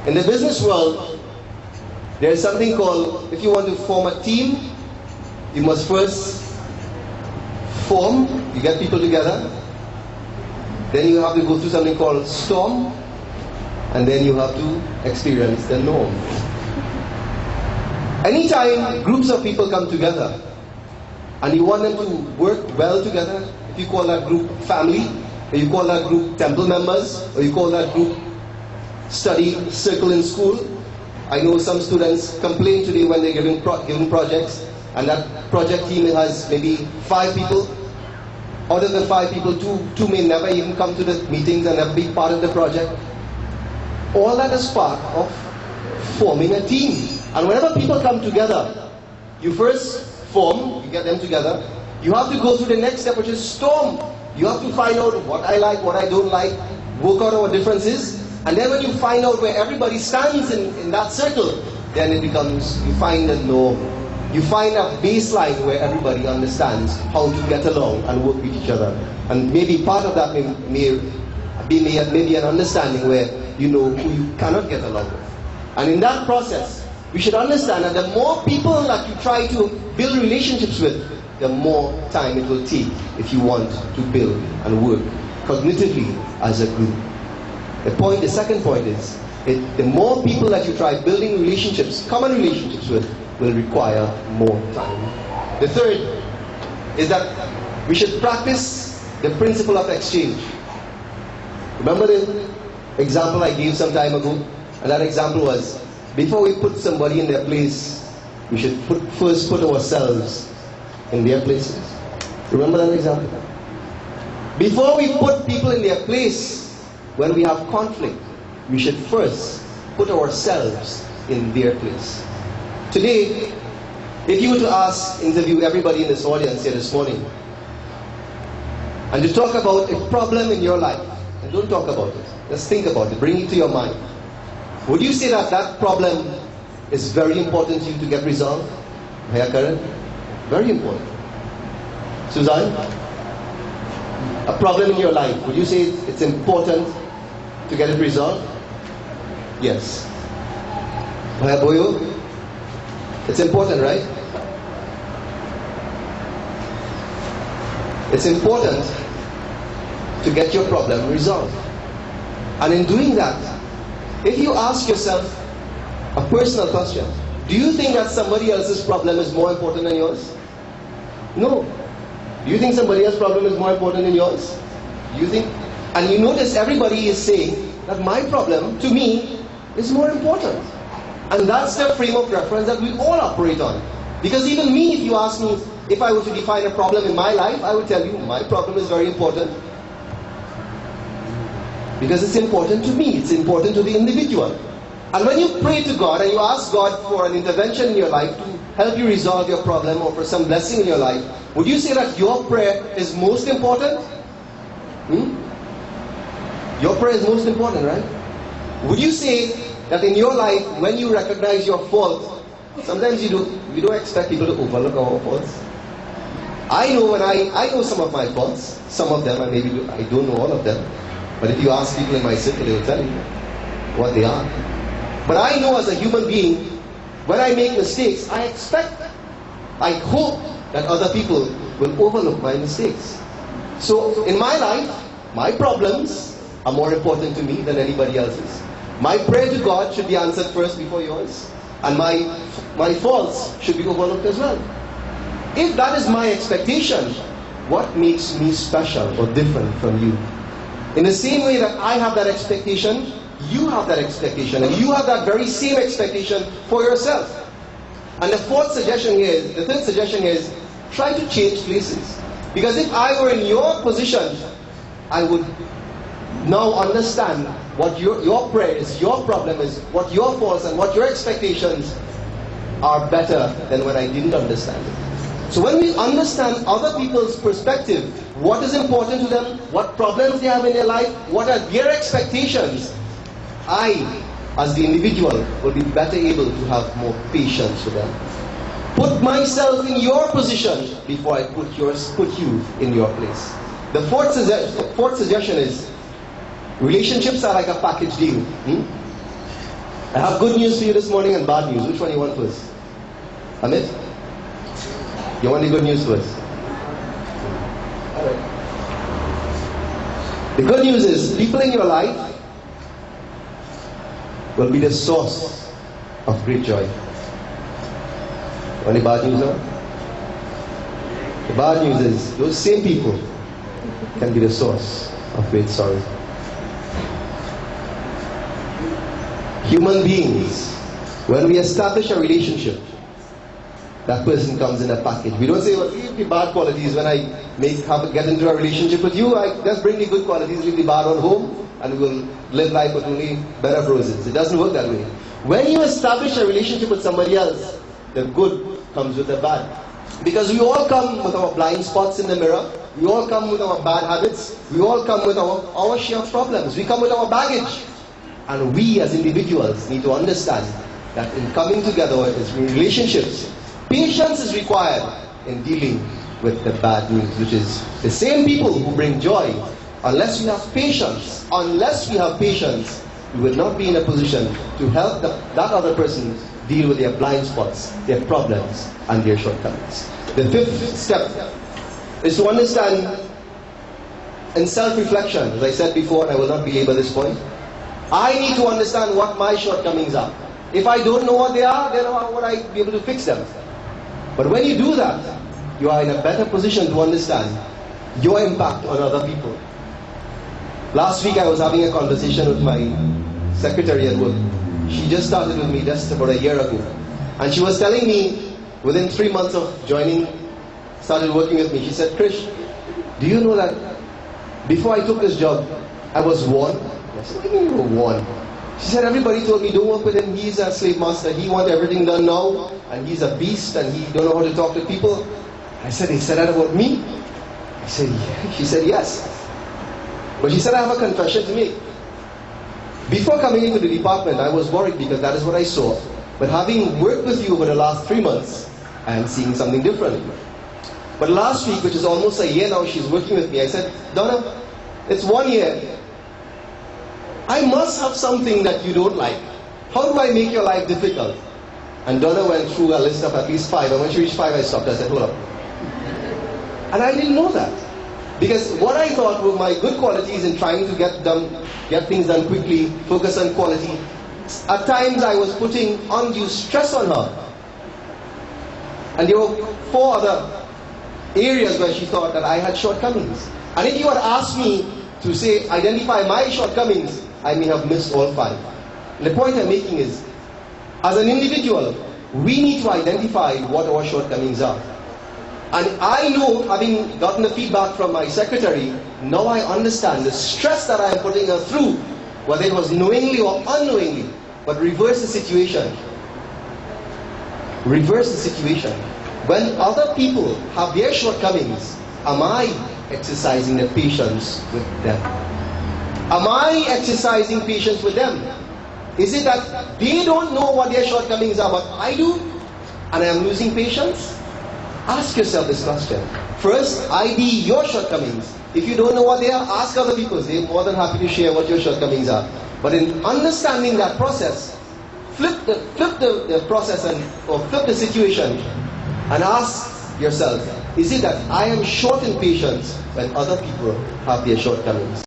In the business world, there is something called, if you want to form a team, you must first form, you get people together, then you have to go through something called storm, and then you have to experience the norm. Anytime groups of people come together, and you want them to work well together, if you call that group family, or you call that group temple members, or you call that group study circle in school. I know some students complain today when they're given projects, and that project team has maybe 5 people. Out of the 5 people, two may never even come to the meetings and never be part of the project. All that is part of forming a team. And whenever people come together, you first form, you get them together. You have to go through the next step, which is storm. You have to find out what I like, what I don't like, work out our differences. And then when you find out where everybody stands in that circle, then it becomes, you find a norm. You find a baseline where everybody understands how to get along and work with each other. And maybe part of that may be an understanding where you know who you cannot get along with. And in that process, we should understand that the more people that you try to build relationships with, the more time it will take if you want to build and work cognitively as a group. The second point is, the more people that you try building relationships, common relationships with, will require more time. The third is that we should practice the principle of exchange. Remember the example I gave some time ago? And that example was, before we put somebody in their place, we should first put ourselves in their places. Remember that example? Before we put people in their place, when we have conflict, we should first put ourselves in their place. Today, if you were to interview everybody in this audience here this morning, and to talk about a problem in your life, and don't talk about it, just think about it, bring it to your mind. Would you say that that problem is very important to you to get resolved? Bhaiya Karan? Very important. Suzanne? A problem in your life, would you say it's important to get it resolved? Yes. Bhaiya Boyo? It's important, right? It's important to get your problem resolved. And in doing that, if you ask yourself a personal question, do you think that somebody else's problem is more important than yours? No. Do you think somebody else's problem is more important than yours? Do you think? And you notice everybody is saying that my problem, to me, is more important. And that's the frame of reference that we all operate on. Because even me, if you ask me, if I were to define a problem in my life, I would tell you my problem is very important. Because it's important to me, it's important to the individual. And when you pray to God and you ask God for an intervention in your life to help you resolve your problem or for some blessing in your life, would you say that your prayer is most important? Your prayer is most important, right? Would you say that in your life, when you recognize your fault, sometimes we don't expect people to overlook our faults. I know some of my faults, some of them, and maybe I don't know all of them. But if you ask people in my circle, they will tell you what they are. But I know as a human being, when I make mistakes, I hope that other people will overlook my mistakes. So in my life, my problems are more important to me than anybody else's. My prayer to God should be answered first before yours. And my faults should be overlooked as well. If that is my expectation, what makes me special or different from you? In the same way that I have that expectation, you have that expectation. And you have that very same expectation for yourself. And the third suggestion here is, try to change places. Because if I were in your position, I would now understand what your prayer is, your problem is, what your faults and what your expectations are better than when I didn't understand it. So when we understand other people's perspective, what is important to them, what problems they have in their life, what are their expectations, I, as the individual, will be better able to have more patience with them. Put myself in your position before I put you in your place. The fourth suggestion is, relationships are like a package deal. I have good news for you this morning and bad news. Which one you want first? Amit? You want the good news first? Alright. The good news is, people in your life will be the source of great joy. Want the bad news now? The bad news is, those same people can be the source of great sorrow. Human beings, when we establish a relationship, that person comes in a package. We don't say, well, leave the bad qualities when I get into a relationship with you. I just bring the good qualities, leave the bad on home, and we'll live life with only bed of roses. It doesn't work that way. When you establish a relationship with somebody else, the good comes with the bad. Because we all come with our blind spots in the mirror. We all come with our bad habits. We all come with our share of problems. We come with our baggage. And we as individuals need to understand that in coming together in relationships, patience is required in dealing with the bad news, which is the same people who bring joy. Unless we have patience, we will not be in a position to help that other person deal with their blind spots, their problems, and their shortcomings. The fifth step is to understand in self-reflection. As I said before, and I will not belabor this point, I need to understand what my shortcomings are. If I don't know what they are, then how would I be able to fix them? But when you do that, you are in a better position to understand your impact on other people. Last week I was having a conversation with my secretary at work. She just started with me just about a year ago. And she was telling me, within 3 months of started working with me, she said, Krish, do you know that before I took this job, I was warned? I said, what do you mean you were warned? She said, everybody told me, don't work with him, he's a slave master, he wants everything done now, and he's a beast, and he don't know how to talk to people. I said, he said that about me? I said, yeah. She said, yes. But she said, I have a confession to make. Before coming into the department, I was worried because that is what I saw. But having worked with you over the last 3 months, I am seeing something different. But last week, which is almost a year now, she's working with me. I said, Donna, it's 1 year. I must have something that you don't like. How do I make your life difficult? And Donna went through a list of at least 5. And when she reached 5, I stopped. I said, hold up. And I didn't know that. Because what I thought were my good qualities in trying to get things done quickly, focus on quality, at times I was putting undue stress on her. And there were 4 other areas where she thought that I had shortcomings. And if you had asked me to say, identify my shortcomings, I may have missed all 5. And the point I'm making is, as an individual, we need to identify what our shortcomings are. And I know, having gotten the feedback from my secretary, now I understand the stress that I am putting her through, whether it was knowingly or unknowingly. But reverse the situation. Reverse the situation. When other people have their shortcomings, am I exercising the patience with them? Am I exercising patience with them? Is it that they don't know what their shortcomings are, but I do, and I am losing patience? Ask yourself this question. First, ID your shortcomings. If you don't know what they are, ask other people. They're more than happy to share what your shortcomings are. But in understanding that process, flip the process or flip the situation and ask yourself, is it that I am short in patience when other people have their shortcomings?